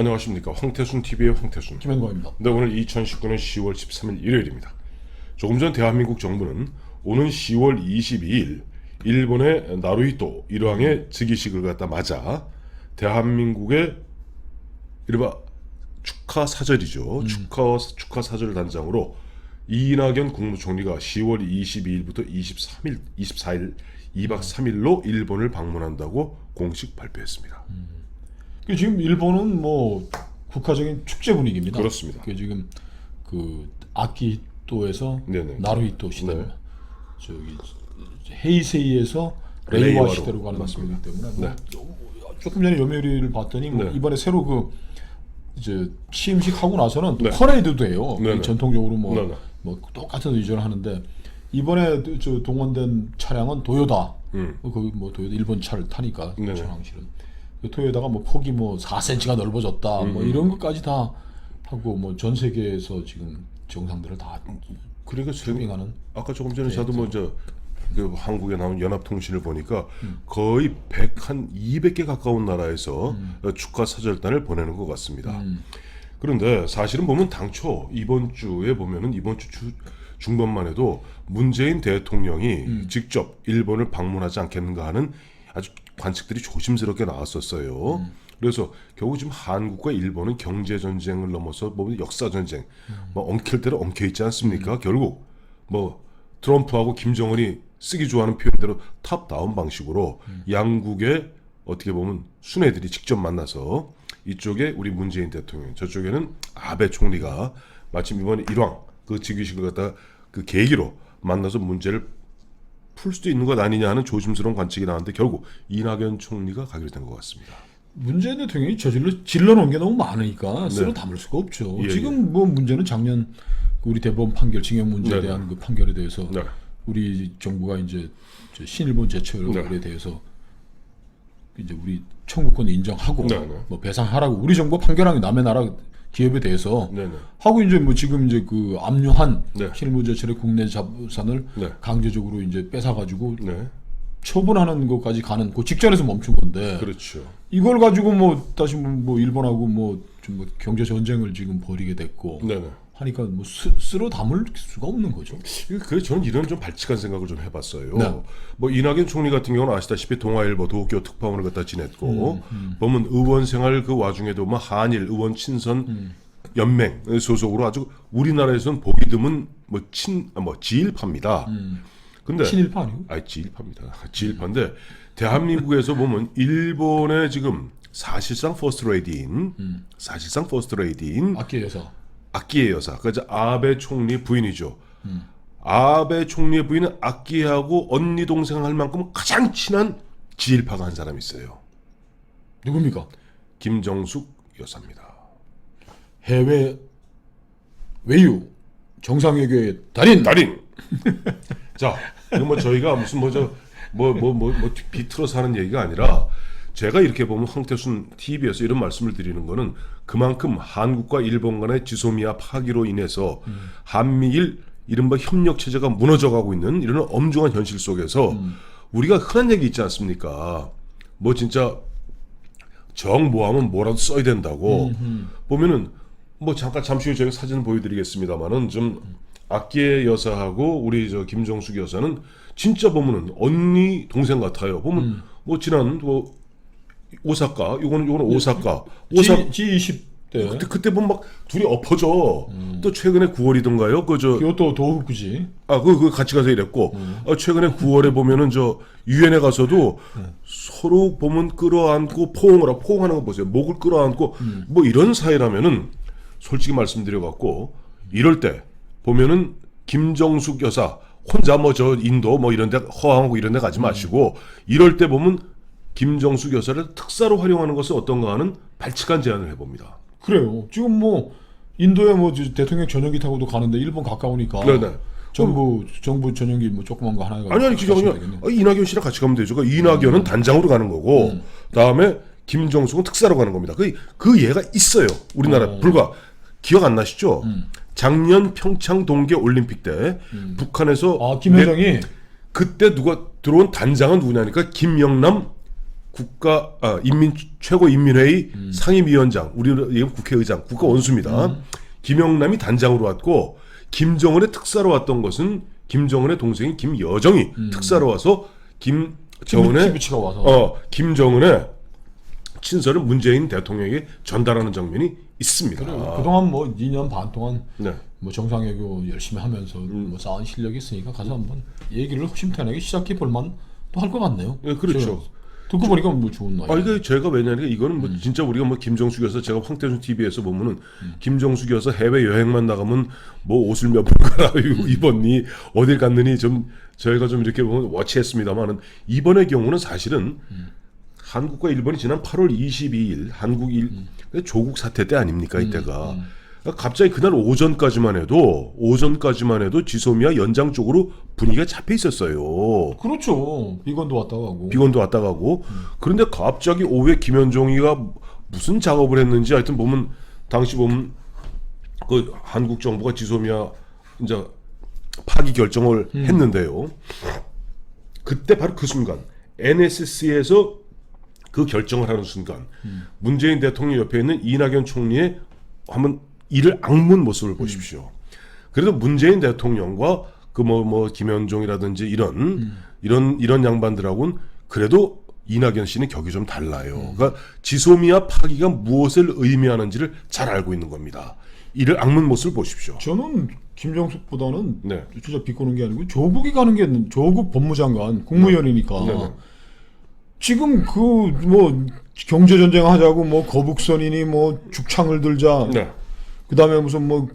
안녕하십니까. 황태순 TV의 황태순 김현광입니다. 네, 오늘 2019년 10월 13일 일요일입니다. 조금 전 대한민국 정부는 오는 10월 22일 일본의 나루히토 일왕의 즉위식을 갖다 맞아 대한민국의 이른바 축하 사절이죠. 축하 사절 단장으로 이낙연 국무총리가 10월 22일부터 24일 2박 3일로 일본을 방문한다고 공식 발표했습니다. 지금 일본은 뭐 국가적인 축제 분위기입니다. 그렇습니다. 지금 그 아키히토에서 네네. 나루히토 시대, 네. 저기 헤이세이에서 레이와 레이와로. 시대로 가는 맞습니다. 거기 때문에 네. 뭐 조금 전에 요미우리를 봤더니 뭐 네. 이번에 새로 그 이제 취임식 하고 나서는 또 네. 퍼레이드도 해요. 네네. 전통적으로 네네. 뭐 똑같은 의전을 하는데 이번에 저 동원된 차량은 도요다. 거기 뭐 도요다 일본 차를 타니까 네네. 차량 실은. 그 토요다가 뭐 폭이 뭐 4cm가 넓어졌다 뭐 이런 것까지 다 하고 뭐 전 세계에서 지금 정상들을 다 그러니까 지금 쇼핑하는. 아까 조금 전에 저도 먼저 그 한국에 나온 연합통신을 보니까 거의 200개 가까운 나라에서 축하 사절단을 보내는 것 같습니다. 그런데 사실은 보면 당초 이번 주에 보면은 이번 주 중반만 해도 문재인 대통령이 직접 일본을 방문하지 않겠는가 하는 아주 관측들이 조심스럽게 나왔었어요. 그래서 결국 지금 한국과 일본은 경제 전쟁을 넘어서 뭐 역사 전쟁, 뭐 엉킬 대로 엉켜 있지 않습니까? 결국 뭐 트럼프하고 김정은이 쓰기 좋아하는 표현대로 탑다운 방식으로 양국의 어떻게 보면 순애들이 직접 만나서 이쪽에 우리 문재인 대통령, 저쪽에는 아베 총리가 마침 이번에 일왕 그 즉위식을 갖다 그 계기로 만나서 문제를 풀 수도 있는 것 아니냐 하는 조심스러운 관측이 나왔는데 결국 이낙연 총리가 가기로 된 것 같습니다. 문재인 대통령이 질러 놓은 게 너무 많으니까 쓸어 네. 담을 수가 없죠. 예, 지금 뭐 문제는 작년 우리 대법원 판결 징역 문제에 네, 대한 그 판결에 대해서 네. 우리 정부가 이제 저 신일본 제철에 네. 대해서 이제 우리 청구권 인정하고 네, 네. 뭐 배상하라고 우리 정부가 판결한 게 남의 나라 기업에 대해서 네네. 하고 이제 뭐 지금 이제 그 압류한 네. 신일본 제철의 국내 자산을 네. 강제적으로 이제 뺏어가지고 네. 처분하는 것까지 가는 그 직전에서 멈춘 건데 그렇죠. 이걸 가지고 뭐 다시 뭐 일본하고 뭐 좀 뭐 경제 전쟁을 지금 벌이게 됐고 네네. 하니까 뭐 쓸어 담을 수가 없는 거죠. 그래서 저는 이런 좀 발칙한 생각을 좀 해봤어요. 네. 뭐 이낙연 총리 같은 경우는 아시다시피 동아일보 도쿄 특파원을 갖다 지냈고 보면 의원 생활 그 와중에도 뭐 한일 의원 친선 연맹 소속으로 아주 우리나라에서는 보기 드문 뭐 지일파입니다. 근데 친일파 아니고? 지일파입니다. 지일파인데 대한민국에서 보면 일본의 지금 사실상 퍼스트 레이디인 아키 여사. 아키에 여사, 그러니까 아베 총리 부인이죠. 아베 총리의 부인은 아키하고 언니 동생 할 만큼 가장 친한 지일파가 한 사람이 있어요. 누굽니까? 김정숙 여사입니다. 해외 외유 정상외교의 달인. 자, 이거 뭐 저희가 무슨 비틀어서 하는 얘기가 아니라 제가 이렇게 보면 황태순 TV에서 이런 말씀을 드리는 거는 그만큼 한국과 일본 간의 지소미아 파기로 인해서 한미일 이른바 협력 체제가 무너져가고 있는 이런 엄중한 현실 속에서 우리가 흔한 얘기 있지 않습니까? 뭐 진짜 정 모하면 뭐라도 써야 된다고 보면은 뭐 잠시 후에 제가 사진을 보여드리겠습니다만은 좀 아키에 여사하고 우리 저 김정숙 여사는 진짜 보면은 언니 동생 같아요. 보면 뭐 지난 뭐 오사카, 요거는 오사카, G20 때 그때 보면 막 둘이 엎어져. 또 최근에 9월이던가요? 교토 도호쿠지. 그 같이 가서 이랬고 최근에 9월에 보면은 저 유엔에 가서도 서로 보면 끌어안고 포옹하는 거 보세요. 목을 끌어안고 뭐 이런 사이라면은 솔직히 말씀드려 갖고 이럴 때 보면은 김정숙 여사 혼자 뭐 저 인도 뭐 이런 데 허황하고 이런 데 가지 마시고 이럴 때 보면 김정숙 여사를 특사로 활용하는 것은 어떤가 하는 발칙한 제안을 해봅니다. 그래요. 지금 뭐 인도에 뭐 대통령 전용기 타고도 가는데 일본 가까우니까. 네네. 정부 전용기 뭐 조그만 거 하나 아니 그게 아니라 이낙연 씨랑 같이 가면 되죠. 이낙연은 단장으로 가는 거고 다음에 김정숙은 특사로 가는 겁니다. 그 예가 있어요. 우리나라 불과 기억 안 나시죠? 작년 평창 동계 올림픽 때 북한에서 김여정이 그때 누가 들어온 단장은 누구냐니까 김영남 최고인민회의 상임위원장, 우리는 국회의장, 국가원수입니다. 김영남이 단장으로 왔고 김정은의 특사로 왔던 것은 김정은의 동생인 김여정이 특사로 와서 키부치가 와서 김정은의 친서를 문재인 대통령에게 전달하는 장면이 있습니다. 그동안 뭐 2년 반 동안 네. 뭐 정상외교 열심히 하면서 뭐 쌓은 실력이 있으니까 가서 한번 얘기를 허심탄회하게 시작해 볼만 또 할 것 같네요. 네, 그렇죠. 듣고 보니까 뭐 좋은 말. 이게 제가 왜냐면 이거는 뭐 진짜 우리가 뭐 김정숙 여사 제가 황태순 TV에서 보면은 김정숙 여사 해외 여행만 나가면 뭐 옷을 몇 벌 갈아입고 입었니 어딜 갔느니 좀 저희가 좀 이렇게 보면 워치했습니다만은 이번의 경우는 사실은 한국과 일본이 지난 8월 22일 조국 사태 때 아닙니까 이때가 갑자기 그날 오전까지만 해도 지소미아 연장 쪽으로 분위기가 잡혀 있었어요. 그렇죠. 비건도 왔다 가고. 그런데 갑자기 오후에 김현종이가 무슨 작업을 했는지 하여튼 보면 당시 보면 그 한국 정부가 지소미아 이제 파기 결정을 했는데요. 그때 바로 그 순간 NSC에서 그 결정을 하는 순간 문재인 대통령 옆에 있는 이낙연 총리의 한번 이를 악문 모습을 보십시오. 그래도 문재인 대통령과 그 김현종이라든지 이런 양반들하고는 그래도 이낙연 씨는 격이 좀 달라요. 그러니까 지소미아 파기가 무엇을 의미하는지를 잘 알고 있는 겁니다. 이를 악문 모습을 보십시오. 저는 김정숙보다는 네. 진짜 비꼬는 게 아니고 조국이 가는 게 조국 법무장관 국무위원이니까 네. 지금 그 뭐 경제 전쟁 하자고 뭐 거북선이니 뭐 죽창을 들자. 네. 그다음에 무슨 뭐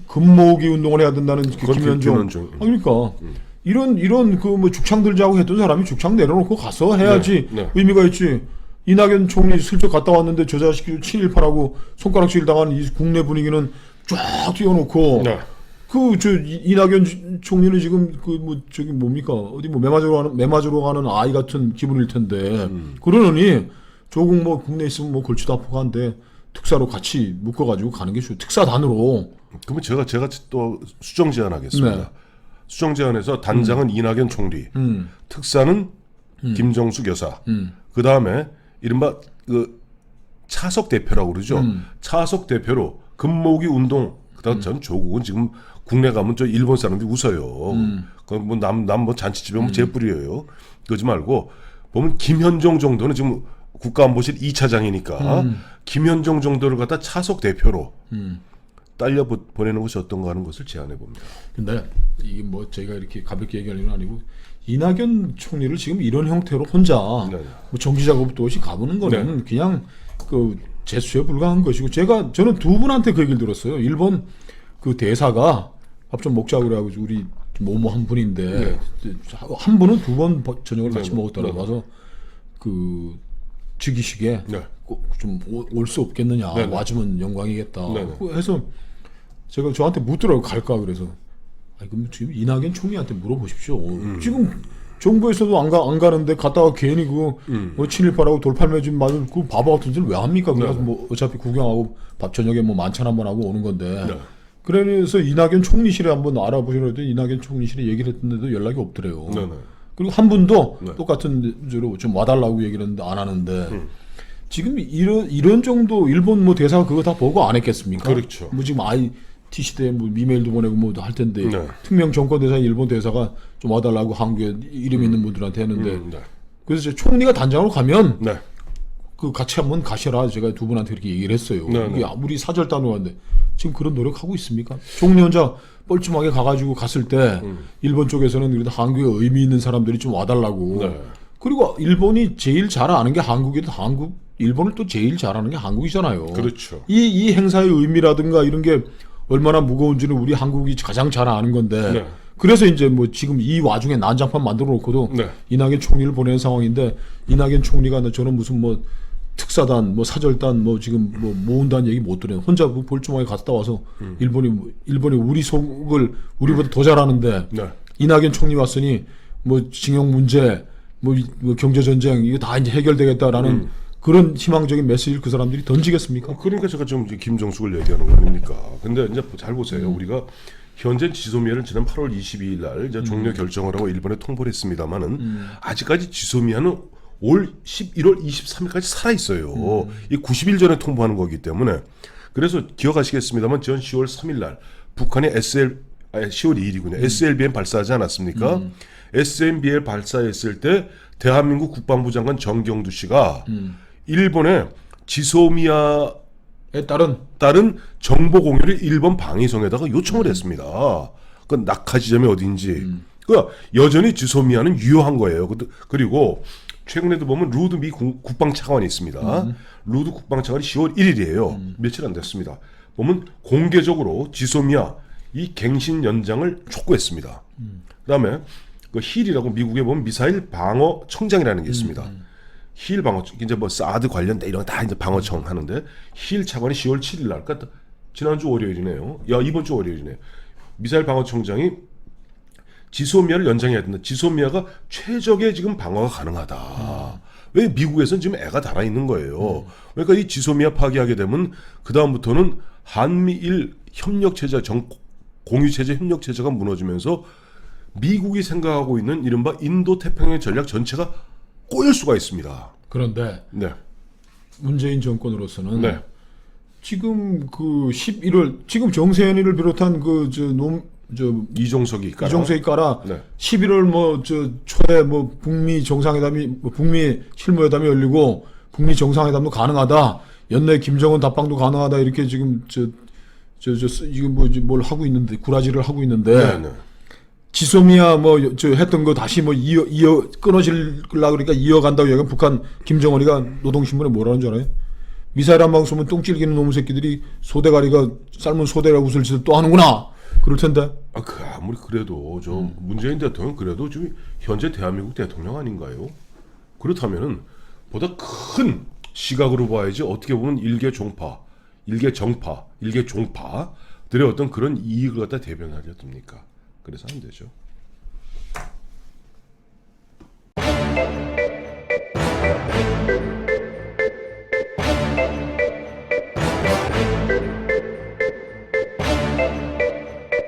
금모으기 운동을 해야 된다는 그 김현종. 그러니까 이런 그 뭐 죽창 들자고 했던 사람이 죽창 내려놓고 가서 해야지 네. 의미가 있지. 이낙연 총리 슬쩍 갔다 왔는데 저 자식이 친일파라고 손가락질 당한 이 국내 분위기는 쫙 띄워놓고 네. 이낙연 총리는 지금 그 뭐 저기 뭡니까 어디 뭐 매맞으러 가는 아이 같은 기분일 텐데 그러느니 조국 뭐 국내에 있으면 뭐 골치도 아프고 한데 특사로 같이 묶어가지고 가는 게 좋죠. 특사단으로. 그러면 제가 또 수정 제안하겠습니다. 네. 수정 제안에서 단장은 이낙연 총리, 특사는 김정숙 여사. 그 다음에 이른바 그 차석 대표라고 그러죠. 차석 대표로 금모으기 운동. 그다음 전 조국은 지금 국내 가면 저 일본 사람들이 웃어요. 그뭐 잔치집에 뭐 재뿌려요. 그러지 말고 보면 김현종 정도는 지금 국가안보실 2차장이니까 김현종 정도를 갖다 차석 대표로 딸려 보내는 것이 어떤가 하는 것을 제안해 봅니다. 근데 이게 뭐 저희가 이렇게 가볍게 얘기하는 건 아니고 이낙연 총리를 지금 이런 형태로 혼자 네. 뭐 정치 작업도 없이 가보는 거는 그냥 그 제수에 불과한 것이고 저는 두 분한테 그 얘기를 들었어요. 일본 그 대사가 밥 좀 먹자고 그래가지고 우리 뭐뭐 한 분인데 한 분은 2번 저녁을 같이 먹었더라고. 와서 그 즉위식에 좀 올 수 없겠느냐. 와주면 영광이겠다. 해서 제가 저한테 묻더라고 갈까 그래서 그럼 지금 이낙연 총리한테 물어보십시오. 지금 정부에서도 안 가는데 갔다가 괜히 뭐 친일파라고 돌팔매진 맞을 그 바보 같은 짓을 왜 합니까? 그래서 뭐 어차피 구경하고 밥 저녁에 뭐 만찬 한번 하고 오는 건데. 그래서 이낙연 총리실에 한번 알아보시라 했더니 이낙연 총리실에 얘기를 했는데도 연락이 없더래요. 그리고 한 분도 똑같은 대로 좀 와달라고 얘기를 했는데 안 하는데 지금 이런 정도 일본 뭐 대사가 그거 다 보고 안 했겠습니까? 그렇죠. 뭐 지금 IT 시대에 뭐 이메일도 보내고 뭐 할 텐데 특명 정권 대사 일본 대사가 좀 와달라고 한국에 이름 있는 분들한테 했는데 그래서 총리가 단장으로 가면 그 같이 한번 가셔라 제가 두 분한테 그렇게 얘기를 했어요. 이게 아무리 사절단으로 갔는데 지금 그런 노력하고 있습니까? 총리 혼자 뻘쭘하게 가가지고 갔을 때 일본 쪽에서는 그래도 한국에 의미 있는 사람들이 좀 와달라고. 그리고 일본이 제일 잘 아는 게 한국이든 일본을 또 제일 잘 아는 게 한국이잖아요. 그렇죠. 이 행사의 의미라든가 이런 게 얼마나 무거운지는 우리 한국이 가장 잘 아는 건데. 그래서 이제 뭐 지금 이 와중에 난장판 만들어 놓고도 이낙연 총리를 보내는 상황인데 이낙연 총리가 저는 무슨 뭐 특사단, 뭐 사절단, 뭐 지금 뭐 모은다는 얘기 못 들어요. 혼자 볼주막에 갔다 와서 일본이 우리 속을 우리보다 더 잘하는데 이낙연 총리 왔으니 뭐 징용 문제, 뭐 경제 전쟁 이거 다 이제 해결되겠다라는 그런 희망적인 메시지를 그 사람들이 던지겠습니까? 그러니까 제가 지금 김정숙을 얘기하는 거 아닙니까? 근데 이제 잘 보세요. 우리가 현재 지소미아를 지난 8월 22일 날 이제 종료 결정을 하고 일본에 통보를 했습니다만은 아직까지 지소미아는 올 11월 23일까지 살아 있어요. 이 90일 전에 통보하는 거기 때문에. 그래서 기억하시겠습니다만 지난 10월 3일 날 북한이 10월 2일이군요. SLBM 발사하지 않았습니까? SLBM 발사했을 때 대한민국 국방부 장관 정경두 씨가 일본의 지소미아 따른 정보 공유를 일본 방위성에다가 요청을 했습니다. 그 낙하 지점이 어딘지. 그 여전히 지소미아는 유효한 거예요. 그리고 최근에도 보면 루드 미 국방차관이 있습니다. 루드 국방차관이 10월 1일이에요. 며칠 안 됐습니다. 보면 공개적으로 지소미아 이 갱신 연장을 촉구했습니다. 그다음에 그 힐이라고 미국에 보면 미사일 방어 청장이라는 게 있습니다. 힐 방어 이제 뭐 사드 관련된 이런 거 다 이제 방어청 하는데 힐 차관이 10월 7일 날, 그러니까 지난주 월요일이네요. 이번 주 월요일이네요. 미사일 방어청장이 지소미아를 연장해야 된다. 지소미아가 최적의 지금 방어가 가능하다. 왜 미국에서는 지금 애가 달아 있는 거예요. 그러니까 이 지소미아 파기하게 되면 그 다음부터는 한미일 협력 체제, 공유 체제 협력 체제가 무너지면서 미국이 생각하고 있는 이른바 인도 태평양 전략 전체가 꼬일 수가 있습니다. 그런데 네. 문재인 정권으로서는 네. 지금 그 11월 지금 정세현이를 비롯한 이종석이 까라 네. 11월 뭐 초에 뭐 북미 정상회담이 북미 실무회담이 열리고 북미 정상회담도 가능하다. 연내 김정은 답방도 가능하다. 이렇게 지금 지금 뭘 하고 있는데 구라지를 하고 있는데 네, 네. 지소미아 했던 거 다시 이어 끊어질라 그러니까 이어간다고 얘기하면 북한 김정은이가 노동신문에 뭐라는 줄 알아요? 미사일 한 방 쏘면 똥질기는 놈의 새끼들이 소대가리가 삶은 소대라 웃을 짓을 또 하는구나. 그럴 텐데. 아무리 그래도 문재인 대통령 그래도 지금 현재 대한민국 대통령 아닌가요? 그렇다면은 보다 큰 시각으로 봐야지 어떻게 보면 일개 정파들의 어떤 그런 이익을 갖다 대변하려 듭니까? 그래서 안 되죠.